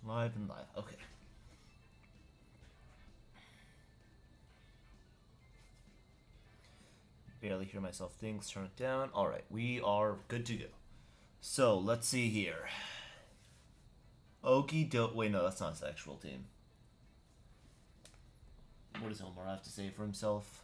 Live and live. Okay. Barely hear myself think. Turn it down. Alright, we are good to go. So, let's see here. Okie doke. Wait, no, that's not his actual team. What does Omar have to say for himself?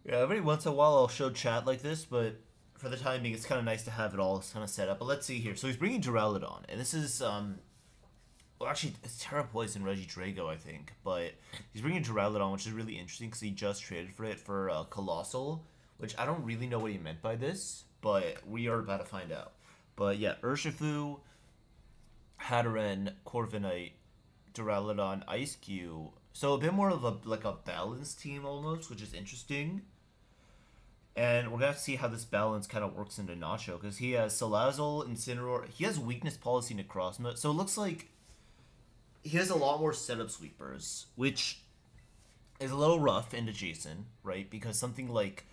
Yeah, every once in a while I'll show chat like this, but for the time being, it's kind of nice to have it all kind of set up. But let's see here. So he's bringing Duraludon, and this is well, actually, it's Terra Poison Reggie Drago, I think. But he's bringing Duraludon, which is really interesting because he just traded for it for Colossal, which I don't really know what he meant by this, but we are about to find out. But yeah, Urshifu, Hatterene, Corviknight, Duraludon, Ice Cube. So a bit more of a balanced team almost, which is interesting. And we're gonna have to see how this balance kind of works into Nacho because he has Salazzle, Incineroar. He has weakness policy Necrozma, so it looks like he has a lot more setup sweepers, which is a little rough into Jason, right? Because something like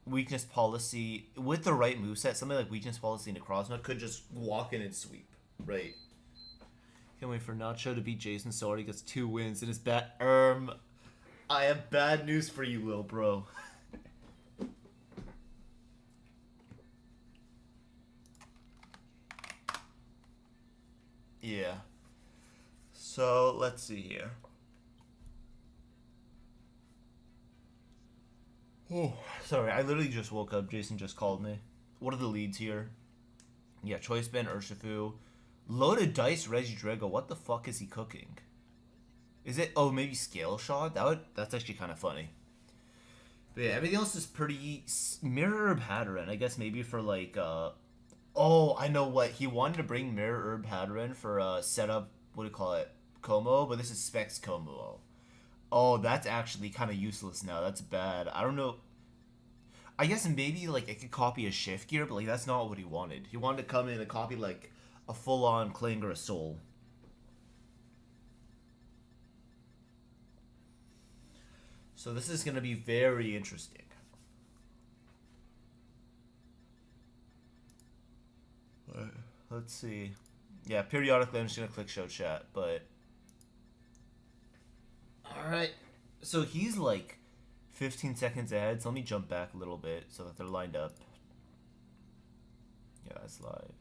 weakness policy with the right moveset, something like weakness policy Necrozma could just walk in and sweep, right? Can't wait for Nacho to beat Jason so hard he gets 2 wins in his bat. I have bad news for you, little bro. Yeah. So, let's see here. Oh, sorry, I literally just woke up. Jason just called me. What are the leads here? Yeah, Choice Band, Urshifu. Loaded Dice, Regidrago. What the fuck is he cooking? Is it... Oh, maybe Scale Shot? That's actually kind of funny. But yeah, everything else is pretty... Mirror Herb Hatterene. I guess maybe for like... Oh, I know what. He wanted to bring Mirror Herb Hatterene for setup... What do you call it? Como, but this is Specs Como. Oh, that's actually kind of useless now. That's bad. I don't know. I guess maybe like it could copy a shift gear, but like that's not what he wanted. He wanted to come in and copy like a full-on Kling or a Soul. So this is going to be very interesting. Let's see. Yeah, periodically I'm just going to click show chat, but... Alright. So he's like 15 seconds ahead, so let me jump back a little bit so that they're lined up. Yeah, it's live.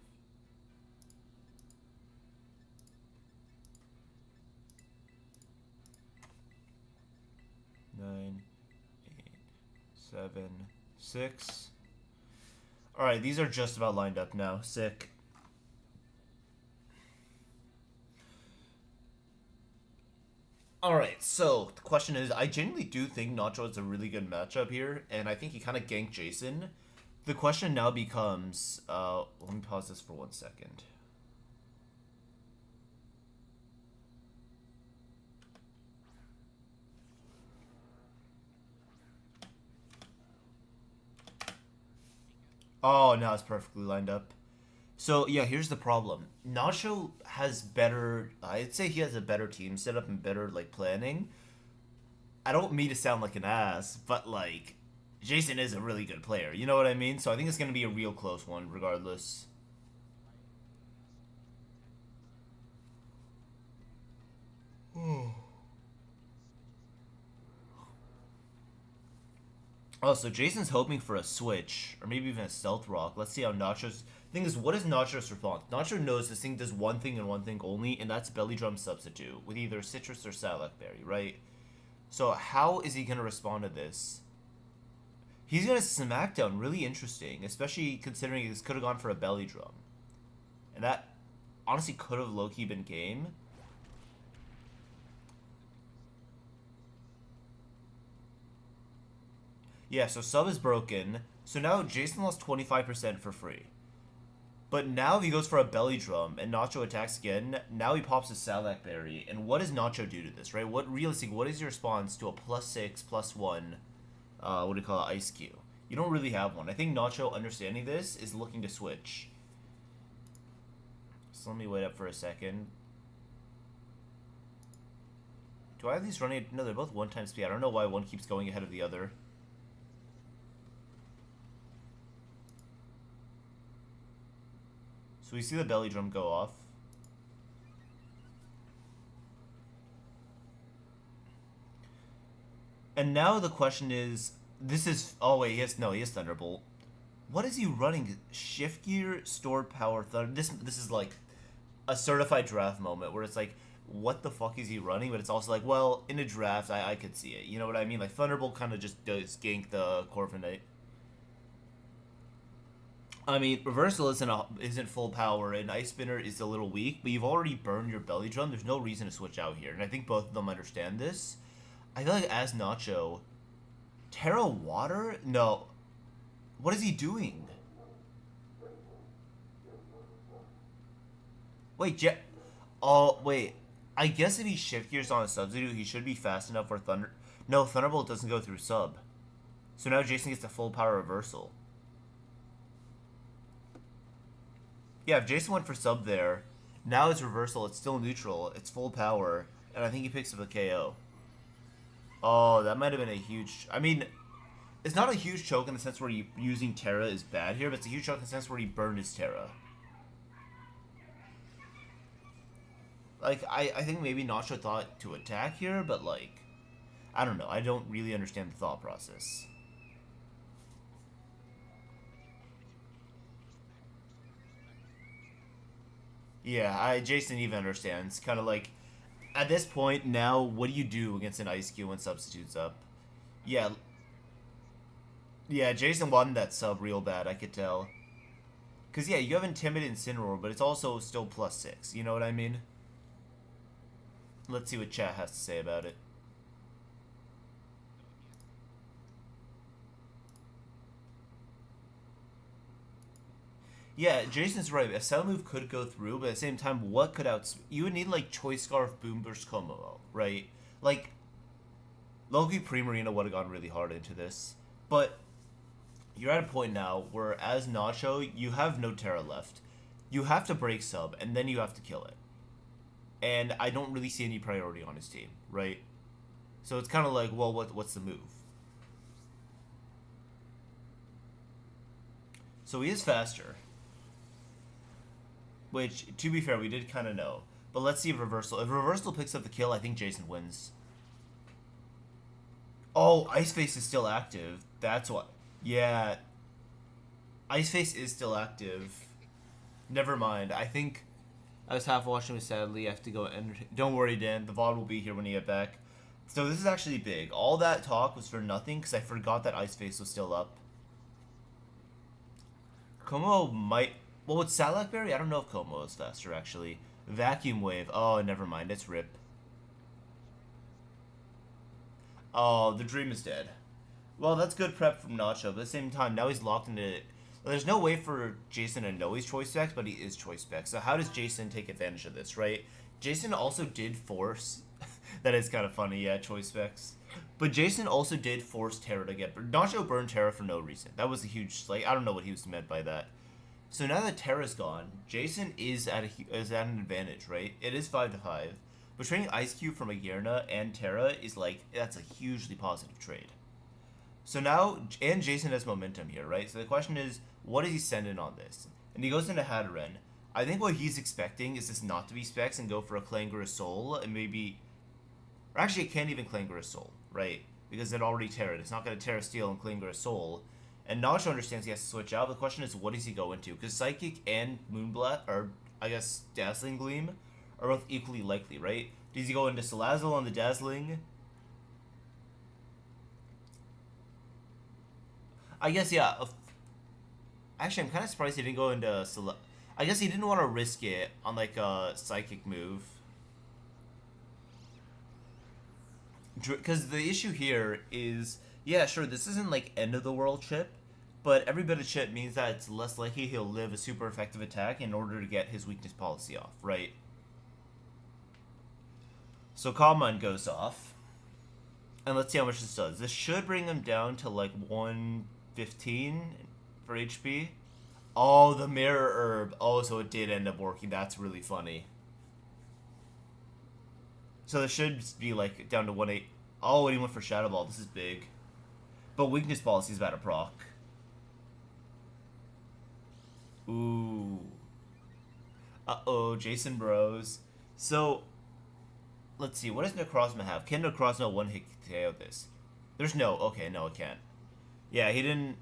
Nine, 8, 7, 6. Alright, these are just about lined up now. Sick. Alright, so the question is, I genuinely do think Nacho is a really good matchup here, and I think he kind of ganked Jason. The question now becomes, let me pause this for 1 second. Oh, now it's perfectly lined up. So, yeah, here's the problem. Nacho has better... I'd say he has a better team setup and better, like, planning. I don't mean to sound like an ass, but, like, Jason is a really good player. You know what I mean? So I think it's going to be a real close one, regardless. Oh, so Jason's hoping for a switch, or maybe even a stealth rock. Let's see how Nacho's... Thing is, what is Nacho's response? Nacho knows this thing does one thing and one thing only, and that's Belly Drum Substitute, with either Citrus or Salak Berry, right? So how is he going to respond to this? He's going to Smackdown, really interesting, especially considering this could have gone for a Belly Drum. And that honestly could have low-key been game. Yeah, so sub is broken. So now Jason lost 25% for free. But now if he goes for a belly drum and Nacho attacks again, now he pops a Salak Berry. And what does Nacho do to this, right? What is your response to a +6, +1, what do you call it, Ice Cube? You don't really have one. I think Nacho, understanding this, is looking to switch. So let me wait up for a second. Do I have these running? No, they're both 1 time speed. I don't know why one keeps going ahead of the other. So we see the belly drum go off. And now the question is, this is, oh wait, he has Thunderbolt. What is he running? Shift gear, stored power, thunder. This is like a certified draft moment where it's like, what the fuck is he running? But it's also like, well, in a draft, I could see it. You know what I mean? Like Thunderbolt kind of just does gank the Corviknight. I mean, reversal isn't full power, and Ice Spinner is a little weak, but you've already burned your belly drum. There's no reason to switch out here, and I think both of them understand this. I feel like as Nacho, Terra Water? No. What is he doing? Wait, oh, wait. I guess if he shift gears on a substitute, he should be fast enough for Thunder. No, Thunderbolt doesn't go through sub. So now Jason gets a full power reversal. Yeah, if Jason went for sub there, now it's reversal, it's still neutral, it's full power, and I think he picks up a KO. Oh, that might have been a huge... I mean, it's not a huge choke in the sense where using Terra is bad here, but it's a huge choke in the sense where he burned his Terra. Like, I think maybe Nacho thought to attack here, but, like, I don't know. I don't really understand the thought process. Yeah, Jason even understands. Kind of like, at this point, now, what do you do against an Ice Cube when substitutes up? Yeah. Yeah, Jason wanted that sub real bad, I could tell. Because, yeah, you have Intimidate and Incineroar, but it's also still +6. You know what I mean? Let's see what chat has to say about it. Yeah, Jason's right. A cell move could go through, but at the same time, what could you would need like Choice Scarf, Boom Burst, Como, right? Like, Loki Primarina would have gone really hard into this. But you're at a point now where, as Nacho, you have no Terra left. You have to break sub, and then you have to kill it. And I don't really see any priority on his team, right? So it's kind of like, well, what's the move? So he is faster. Which, to be fair, we did kind of know. But let's see if Reversal... If Reversal picks up the kill, I think Jason wins. Oh, Ice Face is still active. That's what... Yeah. Ice Face is still active. Never mind. I think... I was half watching it, sadly. I have to go... Don't worry, Dan. The VOD will be here when you get back. So this is actually big. All that talk was for nothing because I forgot that Ice Face was still up. Como might... Well, with Salakberry, I don't know if Como is faster, actually. Vacuum Wave. Oh, never mind. It's RIP. Oh, the dream is dead. Well, that's good prep from Nacho, but at the same time, now he's locked into it. Well, there's no way for Jason to know he's choice specs, but he is choice specs. So how does Jason take advantage of this, right? Jason also did force... that is kind of funny, yeah, choice specs. But Jason also did force Terra to get... Nacho burned Terra for no reason. That was a huge... Like, I don't know what he was meant by that. So now that Terra's gone, Jason is at an advantage, right? It is 5-5. But trading Ice Cube from Agerna and Terra is like, that's a hugely positive trade. So now, and Jason has momentum here, right? So the question is, what does he send in on this? And he goes into Hatteran. I think what he's expecting is this not to be specs and go for a Clangorous Soul and maybe... Or actually, it can't even Clangorous Soul, right? Because it already Terra'd. It's not going to Terra Steel and Clangorous Soul. And Nacho understands he has to switch out. The question is, what does he go into? Because Psychic and Moonblast, or I guess Dazzling Gleam, are both equally likely, right? Does he go into Salazzle on the Dazzling? I guess, yeah. Actually, I'm kind of surprised he didn't go into I guess he didn't want to risk it on, like, a Psychic move. Because the issue here is... Yeah, sure, this isn't like end of the world chip, but every bit of chip means that it's less likely he'll live a super effective attack in order to get his weakness policy off, right? So Calm Mind goes off, and let's see how much this does. This should bring him down to like 115 for HP. Oh, the Mirror Herb. Oh, so it did end up working. That's really funny. So this should be like down to 1-8. Oh, and he went for Shadow Ball. This is big. But weakness policy is about to proc. Ooh. Uh-oh, Jason Bros. So, let's see. What does Necrozma have? Can Necrozma one-hit KO this? There's no. Okay, no, it can't. Yeah, he didn't.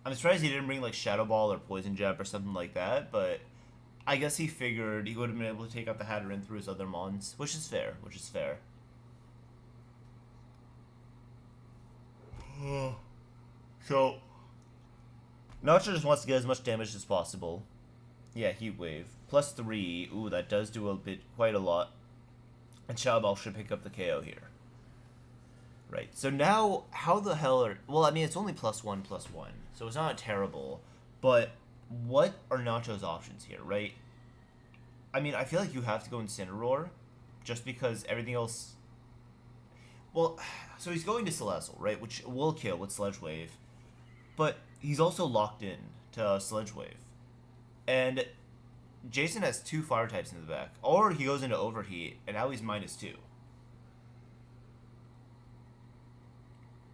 I'm surprised he didn't bring like Shadow Ball or Poison Jab or something like that, but I guess he figured he would have been able to take out the Hatterin through his other mons, which is fair, which is fair. So, Nacho just wants to get as much damage as possible. Yeah, Heat Wave. Plus 3. Ooh, that does do a bit, quite a lot. And Shadow Ball should pick up the KO here. Right, so now, how the hell are... Well, I mean, it's only +1, +1, so it's not terrible. But what are Nacho's options here, right? I mean, I feel like you have to go Incineroar, just because everything else... Well, so he's going to Celestial, right? Which will kill with Sledge Wave. But he's also locked in to Sledge Wave. And Jason has 2 fire types in the back. Or he goes into Overheat, and now he's -2.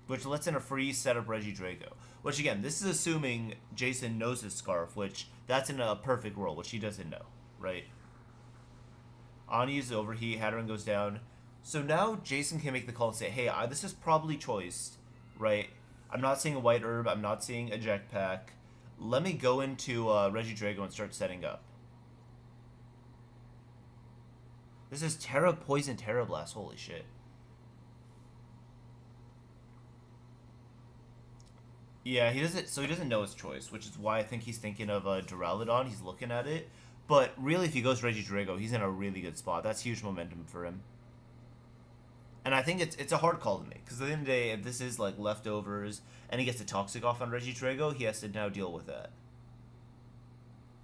Which lets in a free setup Regidrago. Which again, this is assuming Jason knows his Scarf, which that's in a perfect world, which he doesn't know, right? Ani uses Overheat, Hatterin goes down. So now Jason can make the call and say, hey, this is probably choiced, right? I'm not seeing a White Herb, I'm not seeing a Jetpack. Let me go into Regidrago and start setting up. This is Terra Poison Terra Blast, holy shit. Yeah, he doesn't. So he doesn't know his choice, which is why I think he's thinking of Duraludon. He's looking at it, but really, if he goes Regidrago, he's in a really good spot. That's huge momentum for him. And I think it's a hard call to make because at the end of the day, if this is like leftovers and he gets a Toxic off on Regidrago, he has to now deal with that.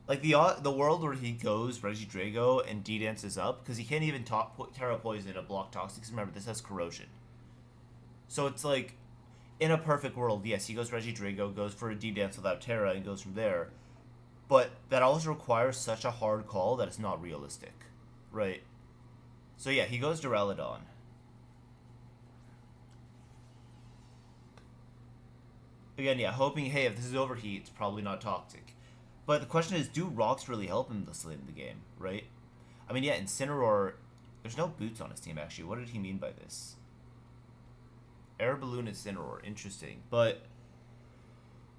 Like the world where he goes Regidrago and D-dances up because he can't even Terra Poison a block Toxics. Remember, this has Corrosion, so it's like. In a perfect world, yes, he goes Regidrago, goes for a D-Dance without Terra, and goes from there. But that also requires such a hard call that it's not realistic. Right? So yeah, he goes Duraludon. Again, yeah, hoping, hey, if this is Overheat, it's probably not Toxic. But the question is, do rocks really help him this late in the game, right? I mean, yeah, Incineroar, there's no boots on his team, actually. What did he mean by this? Air Balloon Incineroar, interesting. But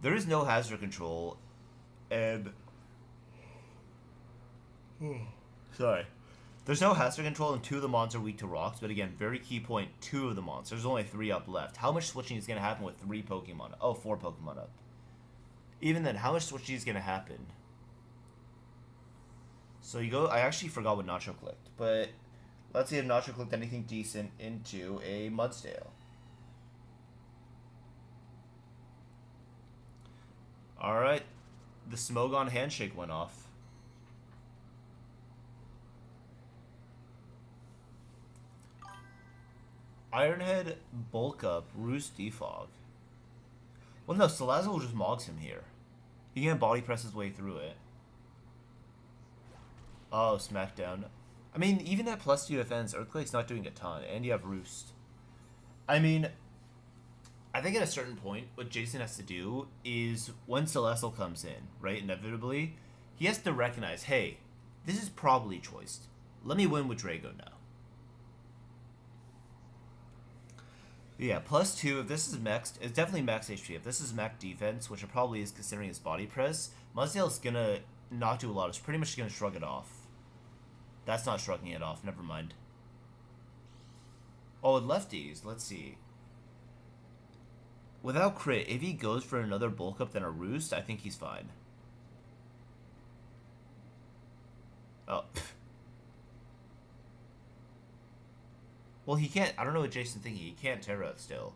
there is no hazard control, and sorry, there's no hazard control, and 2 of the mons are weak to rocks. But again, very key point: 2 of the mons. There's only 3 up left. How much switching is going to happen with 3 Pokemon? Oh, 4 Pokemon up. Even then, how much switching is going to happen? So you go. I actually forgot what Nacho clicked, but let's see if Nacho clicked anything decent into a Mudsdale. Alright, the Smogon handshake went off. Ironhead, Bulk Up, Roost, Defog. Well, no, Salazzle just mogs him here. He can't body press his way through it. Oh, Smackdown. I mean, even at +2 defense, Earthquake's not doing a ton, and you have Roost. I mean, I think at a certain point, what Jason has to do is when Celestial comes in, right, inevitably, he has to recognize, hey, this is probably choiced. Let me win with Drago now. Yeah, +2, if this is maxed, it's definitely max HP. If this is max defense, which it probably is considering his body press, Mudsdale's gonna not do a lot. It's pretty much gonna shrug it off. That's not shrugging it off, never mind. Oh, with lefties, let's see. Without crit, if he goes for another bulk up than a Roost, I think he's fine. Oh. Well, he can't. I don't know what Jason's thinking. He can't Terra still.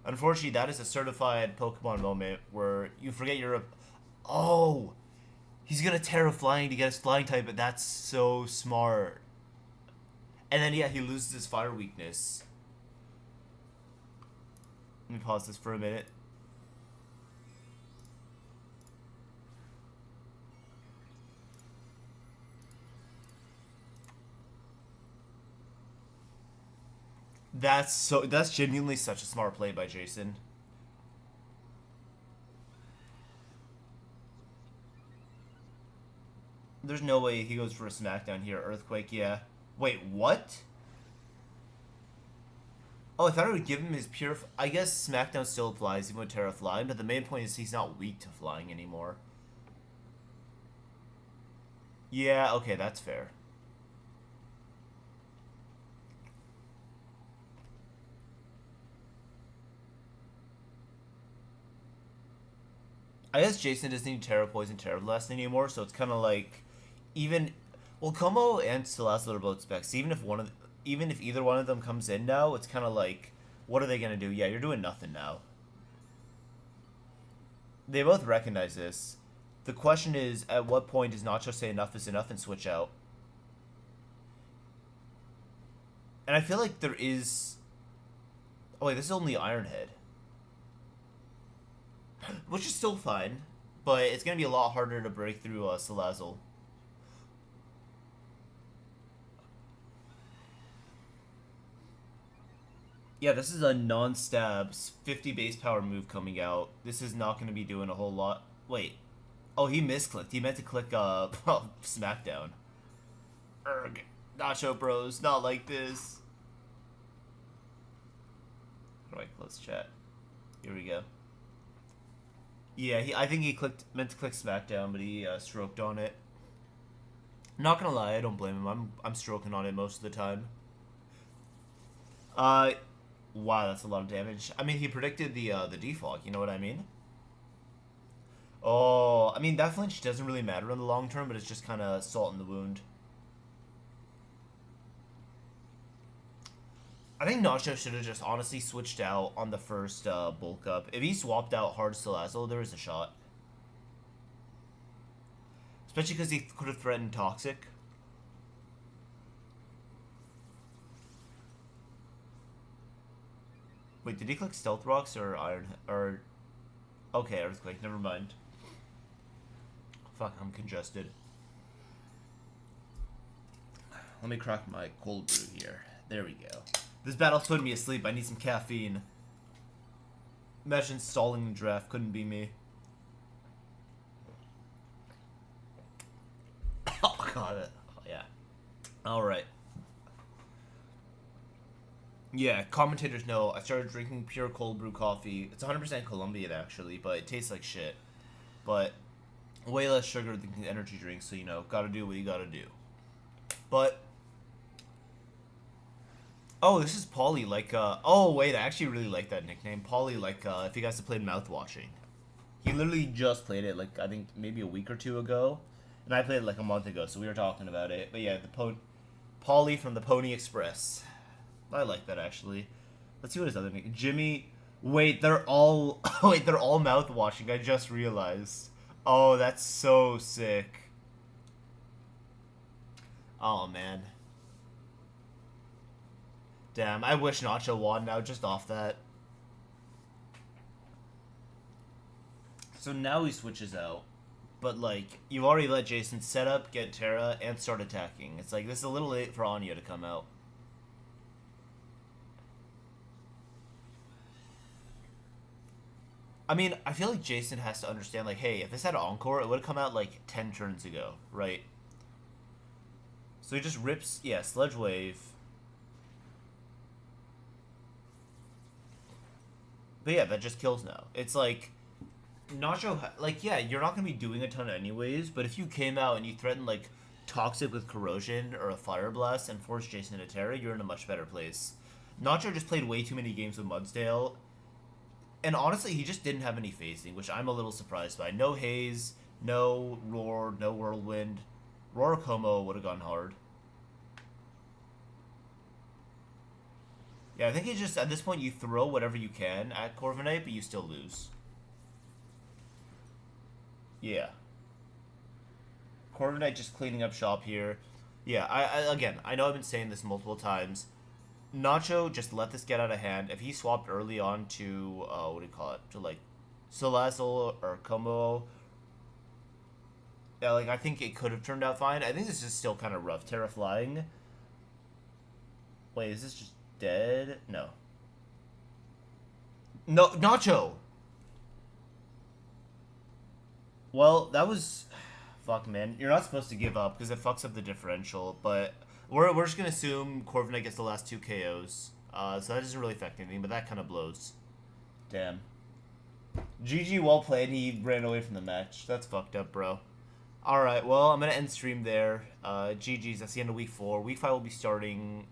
Unfortunately, that is a certified Pokemon moment where you forget you're a... Oh! He's gonna Terra Flying to get his Flying type, but that's so smart. And then, yeah, he loses his Fire weakness. Let me pause this for a minute. That's genuinely such a smart play by Jason. There's no way he goes for a smackdown here. Earthquake, yeah. Wait, what? Oh, I thought I would give him his pure... I guess Smackdown still applies even with Terra flying, but the main point is he's not weak to flying anymore. Yeah, okay, that's fair. I guess Jason doesn't need Terra Poison, Terra Blast anymore, so it's kind of like... Even... Well, Como and Salazzle are both specs. Even if either one of them comes in now, it's kind of like... What are they going to do? Yeah, you're doing nothing now. They both recognize this. The question is, at what point does Nacho say enough is enough and switch out? And I feel like there is... Oh wait, this is only Ironhead. Which is still fine, but it's going to be a lot harder to break through Salazzle. Yeah, this is a non-stabs 50 base power move coming out. This is not going to be doing a whole lot. Wait. Oh, he misclicked. He meant to click Smackdown. Erg. Nacho Bros. Not like this. How do I close chat? Here we go. Yeah, I think he meant to click Smackdown, but he stroked on it. Not gonna lie, I don't blame him. I'm stroking on it most of the time. Wow, that's a lot of damage. I mean, he predicted the defog. You know what I mean? Oh, I mean that flinch doesn't really matter in the long term, but it's just kind of salt in the wound. I think Nacho should have just honestly switched out on the first bulk up. If he swapped out hard Salazzle, there was a shot. Especially because he could have threatened Toxic. Wait, did he click Stealth Rocks or Iron... or... Okay, Earthquake, never mind. Fuck, I'm congested. Let me crack my cold brew here. There we go. This battle's putting me asleep. I need some caffeine. Imagine stalling the draft. Couldn't be me. Oh, God. Oh, yeah. Alright. Yeah, commentators know I started drinking pure cold brew coffee. It's 100% Colombian, actually, but it tastes like shit. But way less sugar than energy drinks, so, you know, gotta do what you gotta do. But... Oh, this is Polly, like, oh, wait, I actually really like that nickname. Polly, like, if you guys have played Mouthwashing. He literally just played it, like, I think maybe a week or two ago. And I played it, like, a month ago, so we were talking about it. But, yeah, Polly from the Pony Express. I like that, actually. Let's see what his other name... Jimmy... Wait, they're all... Wait, they're all Mouthwashing, I just realized. Oh, that's so sick. Oh, man. Damn, I wish Nacho won now just off that. So now he switches out. But, like, you've already let Jason set up, get Terra, and start attacking. It's like, this is a little late for Anya to come out. I mean, I feel like Jason has to understand, like, hey, if this had Encore, it would have come out, like, 10 turns ago, right? So he just rips, yeah, Sledge Wave... But yeah, that just kills now. It's like, Nacho, like, yeah, you're not going to be doing a ton anyways, but if you came out and you threatened, like, Toxic with Corrosion or a Fire Blast and forced Jason to Terra, you're in a much better place. Nacho just played way too many games with Mudsdale, and honestly, he just didn't have any phasing, which I'm a little surprised by. No Haze, no Roar, no Whirlwind. Roar Como would have gone hard. Yeah, I think it's just, at this point, you throw whatever you can at Corviknight, but you still lose. Yeah. Corviknight just cleaning up shop here. Yeah, again, I know I've been saying this multiple times. Nacho just let this get out of hand. If he swapped early on to, what do you call it? To, like, Salazzle or Como. Yeah, like, I think it could have turned out fine. I think this is still kind of rough. Terra flying. Wait, is this just... dead? No. No, Nacho! Well, that was... fuck, man. You're not supposed to give up because it fucks up the differential, but we're just gonna assume Corviknight gets the last 2 KOs. So that doesn't really affect anything, but that kind of blows. Damn. GG, well played. He ran away from the match. That's fucked up, bro. Alright, well, I'm gonna end stream there. GG's, that's the end of week 4. Week 5 will be starting